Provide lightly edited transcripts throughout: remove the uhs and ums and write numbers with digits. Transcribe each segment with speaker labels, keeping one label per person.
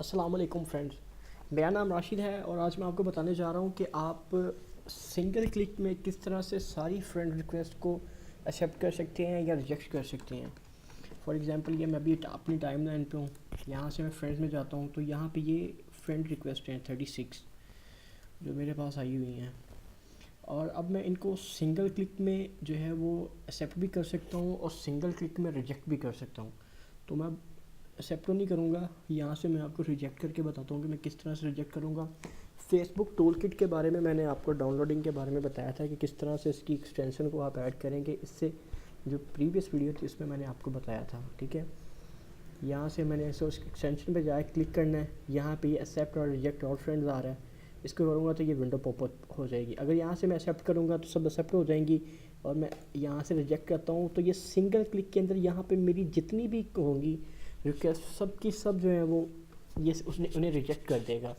Speaker 1: अस्सलाम वालेकुम फ्रेंड्स। मेरा नाम राशिद है और आज मैं आपको बताने जा रहा हूँ कि आप सिंगल क्लिक में किस तरह से सारी फ्रेंड रिक्वेस्ट को एक्सेप्ट कर सकते हैं या रिजेक्ट कर सकते हैं। फॉर एग्ज़ाम्पल ये मैं अभी अपनी टाइम लाइन पे हूँ, यहाँ से मैं फ्रेंड्स में जाता हूँ तो यहाँ पे ये फ्रेंड रिक्वेस्ट हैं 36 जो मेरे पास आई हुई हैं, और अब मैं इनको सिंगल क्लिक में जो है वो एक्सेप्ट भी कर सकता हूँ और सिंगल क्लिक में रिजेक्ट भी कर सकता हूँ। तो मैं एक्सेप्ट तो नहीं करूँगा, यहाँ से मैं आपको रिजेक्ट करके बताता हूँ कि मैं किस तरह से रिजेक्ट करूँगा। फेसबुक टूल किट के बारे में मैंने आपको डाउनलोडिंग के बारे में बताया था कि किस तरह से इसकी एक्सटेंशन को आप ऐड करेंगे। इससे जो प्रीवियस वीडियो थी उसमें मैंने आपको बताया था, ठीक है। यहाँ से मैंने ऐसे उस एक्सटेंशन पे जाए क्लिक करना है, यहाँ पे ये एक्सेप्ट और रिजेक्ट ऑल फ्रेंड्स आ रहा है, इसको करूँगा तो ये विंडो पॉपअप हो जाएगी। अगर यहाँ से मैं एक्सेप्ट करूँगा तो सब एक्सेप्ट हो जाएंगी, और मैं यहाँ से रिजेक्ट करता हूँ तो ये सिंगल क्लिक के अंदर यहाँ पे मेरी जितनी भी होंगी रिक्वेस्ट सब की सब जो है वो ये उसने उन्हें रिजेक्ट कर देगा।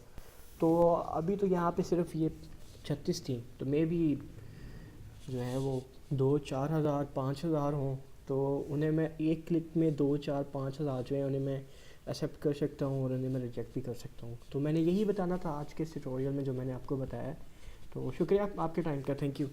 Speaker 1: तो अभी तो यहाँ पे सिर्फ ये 36 थी, तो मे भी जो है वो 2-4 हज़ार 5 हज़ार हों तो उन्हें मैं एक क्लिक में 2-4-5 हज़ार जो है उन्हें मैं एक्सेप्ट कर सकता हूँ और उन्हें मैं रिजेक्ट भी कर सकता हूँ। तो मैंने यही बताना था आज के इस ट्यूटोरियल में जो मैंने आपको बताया है। तो शुक्रिया आपके टाइम का, थैंक यू।